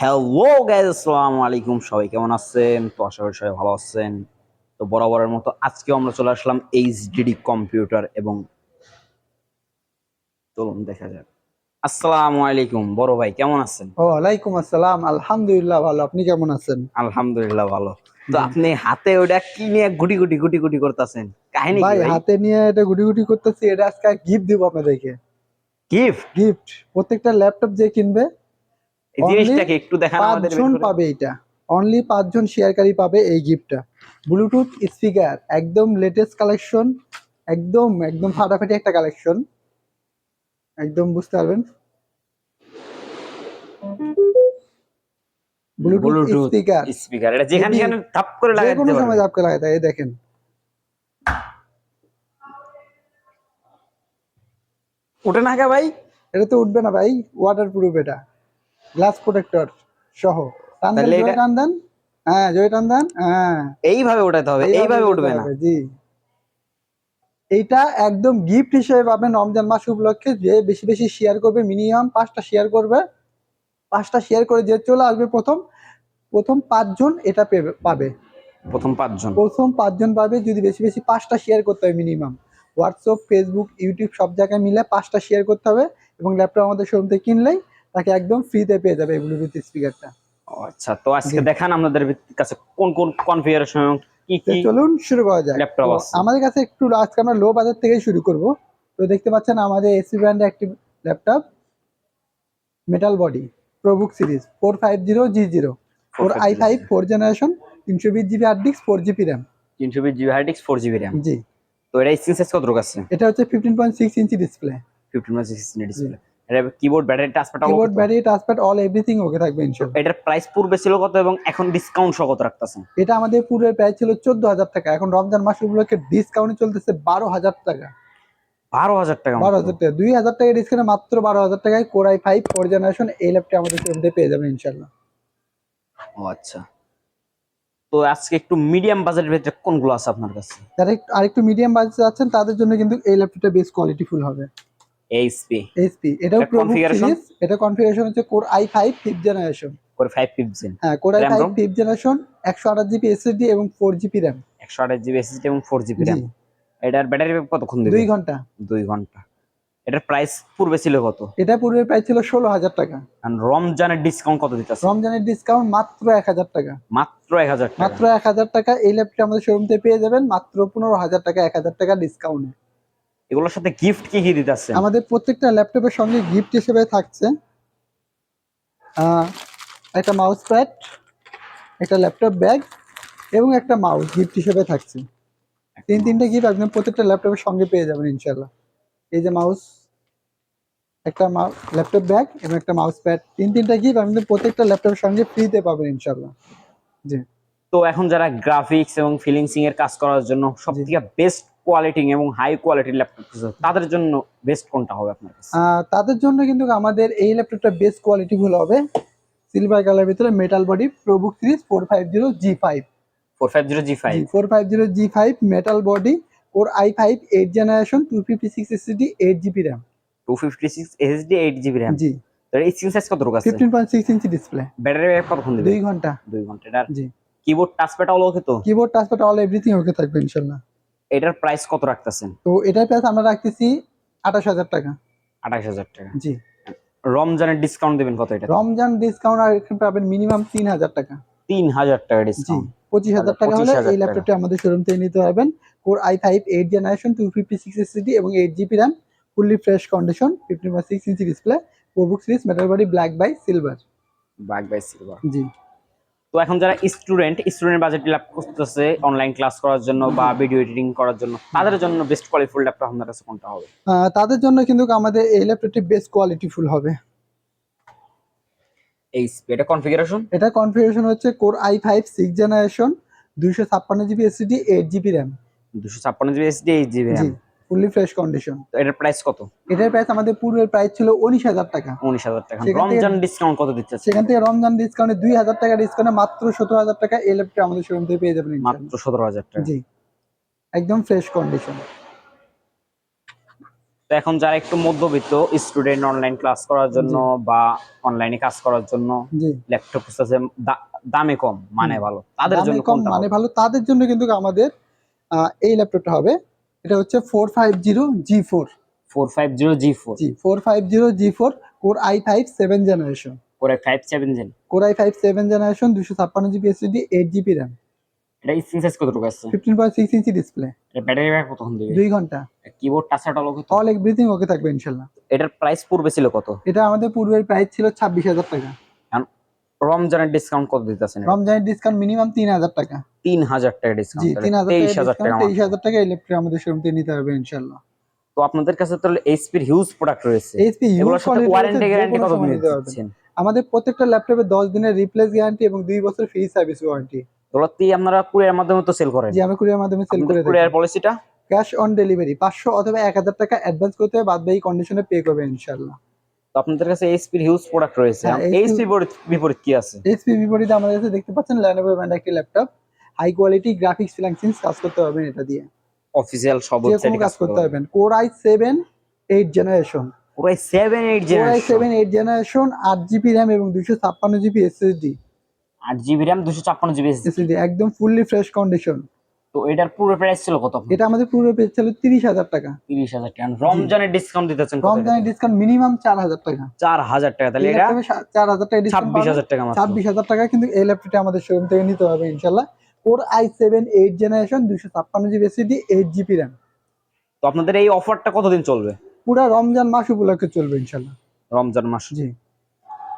Hello guys, আসসালামু আলাইকুম। সবাই কেমন আছেন? তো আশা করি সবাই ভালো আছেন। তো বরাবরের মতো আজকেও আমরা চলে আসলাম এইচডিডি কম্পিউটার এবং চলুন দেখা যাক। আসসালামু আলাইকুম বড় ভাই, কেমন আছেন? ওয়ালাইকুম আসসালাম, আলহামদুলিল্লাহ ভালো। আপনি কেমন আছেন? আলহামদুলিল্লাহ ভালো। তো জি আপনি হাতে ওটা কি নিয়ে গুটি গুটি গুটি গুটি করতেছেন? কাহিনী কি ভাই, ভাই? হাতে নিয়ে এটা গুটি গুটি করতেছি। এটা আজকে গিফট দিব আপনাদেরকে। গিফট? গিফট প্রত্যেকটা ল্যাপটপ যে কিনবে এই অনলি জিনিসটাকে একটু দেখান আমাদের বের 5 জন করে। পাবে। এটা অনলি 5 জন শেয়ারকারী পাবে এই গিফটটা। ব্লুটুথ স্পিকার, একদম লেটেস্ট কালেকশন, একদম একদম ফাটাফাটি একটা কালেকশন, একদম বুঝতে পারবেন। ব্লুটুথ ব্লুটুথ স্পিকার স্পিকার, এটা যেখানে হেভি, সেখানে ধাপ করে যে লাগাই কোনো দিতে পারবে। সময় আপনি লাগাতে এই দেখেন। ওটা না ভাই? এটা তো উঠবে না ভাই, ওয়াটার প্রুফ। এটা গ্লাস প্রোটেক্টর সহ। টান দেন, তাহলে জোরে এটা টান দেন। হ্যাঁ, জোরে টান দেন। হ্যাঁ, এইভাবে ওঠাতে হবে, এইভাবে এইভাবে উঠাতে উঠবে না? হবে। জি, এইটা একদম গিফট হিসেবে পাবেন রমজান মাস উপলক্ষে। যে বেশি বেশি শেয়ার করবে, মিনিমাম 5টা শেয়ার করবে, 5টা শেয়ার করে যে চলে আসবে প্রথম প্রথম 5 জন এটা পাবে। প্রথম 5 জন? প্রথম 5 জন পাবে যদি বেশি বেশি 5টা শেয়ার করতে হবে মিনিমাম। হোয়াটসঅ্যাপ, ফেসবুক, ইউটিউব সব জায়গায় মিলে 5টা শেয়ার করতে হবে। এবং ল্যাপটপ আমাদের শোরুম থেকে কিনলেই তাকে একদম ফ্রিতে পেয়ে যাবে এই ব্লুটুথ স্পিকারটা। ও আচ্ছা, তো জি, আজকে দেখান আপনাদের কাছে কোন কোন কনফিগারেশন কি তো কি চলুন শুরু করা যাক। তো ল্যাপটপ আছে। আমাদের কাছে একটু আজকে আমরা লো বাজার থেকেই শুরু করব। তো দেখতে পাচ্ছেন আমাদের এসি ব্র্যান্ডের একটি laptop, metal body, ProBook series 450G0, four or five zero i5 4 generation, 320 GB hard disk, 4 GB RAM. 320 GB hard disk, 4 GB RAM. জি, তো এটা স্ক্রিন সাইজ কত আছে? এটা হচ্ছে 15.6 ইঞ্চি ডিসপ্লে। 15.6 জি, ডিসপ্লে। এটা keyboard, battery, touchpad all keyboard, কত? Battery, touchpad all everything okay থাকবে তো ইনশাল্লাহ। এটার প্রাইস পূর্বে ছিল কত এবং এখন ডিসকাউন্ট সহ কত রাখতেছেন? এটা আমাদের পূর্বের প্রাইস ছিল 14,000 টাকা, এখন রমজান মাস উপলক্ষে ডিসকাউন্ট চলতেছে 12,000 টাকা। 12,000 টাকা বারো মাত্র? হাজার টাকা 2,000 টাকা ডিসকাউন্টে মাত্র 12,000 টাকায় কোর i5 4 জেনারেশন এই ল্যাপটপ আমাদের শোরুম থেকে পেয়ে যাবেন ইনশাল্লাহ। ও আচ্ছা। তো আজকে একটু মিডিয়াম বাজেটের ভিতরে কোনগুলো আছে আপনার কাছে? যারা আরেকটু মিডিয়াম বাজেট আছেন তাদের জন্য কিন্তু এই ল্যাপটপটা বেশ কোয়ালিটিফুল হবে। এইচপি? এইচপি, এটাও এটা প্রবুক কনফিগারেশন? সিরিজ। এটা কনফিগারেশন হচ্ছে কোর i5 5th জেনারেশন। করে 5 জেন? হ্যাঁ, core RAM i5 ROM? 5th generation, 128 GB SSD এবং 4 জিবি র্যাম। 128 জিবি এসএসডি এবং 4 জিবি জি, র্যাম। এটার ব্যাটারি কতক্ষণ দিবে? 2 ঘন্টা। 2 ঘন্টা। এটার প্রাইস পূর্বে ছিল কত? এটা পূর্বের প্রাইস ছিল 16,000 টাকা। আর রমজানের ডিসকাউন্ট কত দিতেছেন? রমজানের ডিসকাউন্ট মাত্র 1,000 টাকা। মাত্র 1000 টাকা? মাত্র 1,000 টাকা এই ল্যাপটপ আমাদের শোরুম থেকে পেয়ে যাবেন মাত্র 15,000 টাকা, 1,000 টাকা ডিসকাউন্টে। এগুলোর সাথে গিফট কি কি দিতেছেন? আমাদের প্রত্যেকটা ল্যাপটপের সঙ্গে গিফট হিসেবে থাকছে একটা মাউস প্যাড, একটা ল্যাপটপ ব্যাগ এবং একটা মাউস গিফট হিসেবে থাকছে। তিনটে গিফট আপনি প্রত্যেকটা ল্যাপটপের সঙ্গে পেয়ে যাবেন ইনশাল্লাহ। এই যে মাউস, একটা ল্যাপটপ ব্যাগ এবং একটা মাউস প্যাড, তিনটা গিফট আপনি প্রত্যেকটা ল্যাপটপের সঙ্গে ফ্রিতে পাবেন ইনশাল্লাহ। জি, তো এখন যারা গ্রাফিক্স এবং ফিলিংসিং এর কাজ করার জন্য জি। সবথেকে বেস্ট কোয়ালিটি এবং হাই কোয়ালিটির ল্যাপটপ তাদের জন্য বেস্ট কোনটা হবে আপনার কাছে? তাদের জন্য কিন্তু আমাদের এই ল্যাপটপটা বেস্ট কোয়ালিটি ফুল হবে। সিলভার কালার ভিতরে metal body, ProBook series 450G5। 450G5? জি, 450G5 metal body, or i5 8 generation, 256 SSD, 8 GB RAM. 256 SSD, 8 GB RAM. জি, তো এর স্ক্রিন সাইজ কত আছে? 15.6 ইঞ্চি ডিসপ্লে। ব্যাটারি ব্যাকআপ কতক্ষণ দিবে? 2 ঘন্টা। 2 ঘন্টা। এটার জি, কিবোর্ড, টাচপ্যাড অল ওকে তো? Keyboard, touchpad all everything okay থাকবে ইনশাল্লাহ। এটার প্রাইস কত রাখতেছেন? তো এটার প্রাইস আমরা রাখতেছি 28,000 টাকা। 28,000 টাকা? জি, রমজানের ডিসকাউন্ট দিবেন কত এটা? রমজান ডিসকাউন্ট আর এখানে পাবেন মিনিমাম 3,000 টাকা। 3,000 টাকা জি, ডিসকাউন্ট? তাহলে 25,000 টাকা হলে এই 25,000 টাকা। ল্যাপটপটি আমাদের শোরুম থেকে নিতে পারবেন। কোর i5 8 জেনারেশন, 256 এসএসডি এবং 8 GB RAM, fully fresh condition, 15.6 inch display, ProBook series metal body, black by silver. Black by silver. জি, তো এখন যারা স্টুডেন্ট বাজেট ল্যাপটপ করতেছে অনলাইন ক্লাস করার জন্য বা ভিডিও এডিটিং করার জন্য, তাদের জন্য বেস্ট কোয়ালিটিফুল ল্যাপটপ আপনার কাছে কোনটা হবে? তাদের জন্য কিন্তু আমাদের এই ল্যাপটপটি বেস্ট কোয়ালিটি ফুল হবে। এইচপি? এটা কনফিগারেশন? এটা কনফিগারেশন হচ্ছে core i5 6 generation, 256 GB SSD, 8 GB RAM. 256 GB SD, 8 GB জি, র্যাম। Fully fresh condition. তো এটার প্রাইস কত? এটার প্রাইস আমাদের পূর্বের প্রাইস ছিল 19,000 টাকা। 19,000 টাকা। সেখান থেকে রমজান ডিসকাউন্ট কত দিচ্ছে? সেখান থেকে রমজান ডিসকাউন্টে 2,000 টাকা ডিসকাউন্টে মাত্র 17,000 টাকা এই ল্যাপটপ আমাদের শোরুম থেকে পেয়ে যাবেন মাত্র ইনশাআল্লাহ। 17,000 টাকা? জি, একদম ফ্রেশ কন্ডিশন। তো এখন যারা একটু মধ্যবিত্ত স্টুডেন্ট অনলাইন ক্লাস করার জন্য বা অনলাইনে কাজ করার জন্য জি ল্যাপটপ খুঁজতেছে, দামে কম মানে ভালো, তাদের দামে জন্য কম কোনটা মানে হবে? ভালো, তাদের জন্য কিন্তু আমাদের এই ল্যাপটপটা হবে। এটা হচ্ছে 450G4। 450G4 জি 450G4 কোর i5 7 জেনারেশন। করে 5/7 gen. Core i5 7 generation, 256GB SSD, 8GB RAM, এটা স্ক্রিন সাইজ কতটুকু আছে? 15.6 ইঞ্চি ডিসপ্লে, এটা ব্যাটারি ব্যাকআপ কতক্ষণ দিবে? 2 ঘন্টা। কিবোর্ড টাচ আউট আলো কত? অল এভরিথিং ওকে থাকবে ইনশাল্লাহ। এটার প্রাইস পূর্বে ছিল কত? এটা আমাদের পূর্বের প্রাইস ছিল 26,000 টাকা। এখন রমজানের ডিসকাউন্ট কত দিতেছেন? রমজানের ডিসকাউন্ট মিনিমাম 3,000 টাকা। 3000 টাকা জি ডিসকাউন্ট, তাহলে 3,000 টাকা 23,000 ডিসকাউন্ট, টাকা মাত্র। 23,000 টাকা এই ল্যাপটপ আমাদের শোরুম থেকে নিতে হবে ইনশাল্লাহ। তো আপনাদের কাছে তো এইচপির হিউজ প্রোডাক্ট রয়েছে, এইচপি ইউজ এগুলোর সাথে কোয়ালিটি ওয়ারেন্টি যে গ্যারান্টি কোনো কত সময় দিন নিতে পারবেন। দিচ্ছেন? আমাদের প্রত্যেকটা ল্যাপটপে 10 দিনের রিপ্লেস গ্যারান্টি এবং 2 বছর ফ্রি সার্ভিস ওয়ারেন্টি। এগুলোতে আপনারা কুরিয়ার মাধ্যমে তো সেল করেন, জি আমরা কুরিয়ার মাধ্যমে সেল আপনাদের করে থাকি। কুরিয়ার পলিসিটা? ক্যাশ অন ডেলিভারি 500 অথবা 1,000 টাকা অ্যাডভান্স করতে হবে, বাদ বাকি কন্ডিশনে পে করবেন ইনশাআল্লাহ। তো আপনাদের কাছে এইচপির হিউজ প্রোডাক্ট রয়েছে, হ্যাঁ, এইচপি বিপরীত কি আছে? এইচপি বিপরীতে আমাদের কাছে দেখতে পাচ্ছেন Lenovo ব্র্যান্ড একটি laptop. High quality graphics freelancing কাজ করতে পারবেন এটা দিয়ে, অফিসিয়াল সব যে কোনো ওয়েবসাইটে কাজ করতে পারবেন। কোর i7 8 জেনারেশন, পুরো 7-8 core generation, i7 8 generation, 8GB RAM এবং 256GB SSD। 8 GB RAM, 256 GB SSD. SSD একদম ফুললি ফ্রেশ কন্ডিশন। তো এটার পুরো প্রাইস ছিল কত? এটা আমাদের পূর্বে পেজ ছিল 30,000 টাকা। 30,000 টাকা। রমজানের ডিসকাউন্ট দিতেছেন কত? রমজানের ডিসকাউন্ট মিনিমাম 4,000 টাকা। 4000 টাকা, তাহলে এই এটা ল্যাপটপে 4,000 টাকা ডিসকাউন্ট পাবেন। 26,000 টাকা মাত্র। 26,000 টাকা কিন্তু এই ল্যাপটপটা আমাদের শোরুম থেকে নিতে হবে ইনশাআল্লাহ। Core i7 8 generation, 256GB SSD, 8GB RAM। তো আপনাদের এই অফারটা কতদিন চলবে? পুরা রমজান মাস উপলক্ষে চলবে ইনশাআল্লাহ। রমজান মাস। জি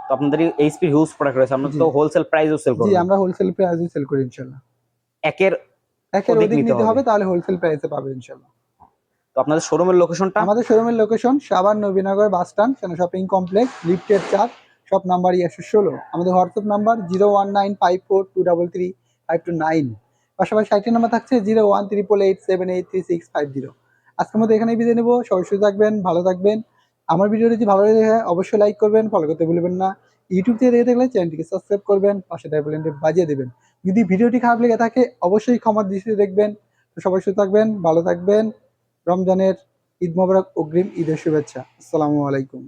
তো আপনাদের এইচপি হিউজ প্রোডাক্ট রয়েছে, আপনারা জি। তো হোলসেল প্রাইসও সেল জি করেন। আমরা হোলসেল প্রাইসে সেল করি ইনশাআল্লাহ। একের একের অধিক অধিক নিতে নিতে হবে। হবে তাহলে হোলসেল প্রাইসে পাবে ইনশাআল্লাহ। তো আপনাদের শোরুমের লোকেশনটা? আমাদের শোরুমের location Savar Nabinagar bus stand, সেনা শপিং কমপ্লেক্স, লিফটের 4, শপ নাম্বার 116। আমাদের হোয়াটসঅ্যাপ নাম্বার 01954233529। পাশাপাশি সাইটের নাম্বার থাকছে 01388783650। আজকের মতো এখানেই বিদায় নেবো। সবাই সুস্থ থাকবেন, ভালো থাকবেন। আমার ভিডিওটি যদি ভালো লেগে থাকে অবশ্যই লাইক করবেন, ফলো করতে ভুলবেন না। ইউটিউব থেকে দেখে থাকলে চ্যানেলটিকে সাবস্ক্রাইব করবেন, পাশে থাকা বেল আইকনটি বাজিয়ে দেবেন। যদি ভিডিওটি খারাপ লেগে থাকে অবশ্যই ক্ষমার দৃষ্টিতে দেখবেন। তো সবাই সুস্থ থাকবেন, ভালো থাকবেন। রমজানের ঈদ মোবারক, অগ্রিম ঈদের শুভেচ্ছা। আসসালামু আলাইকুম।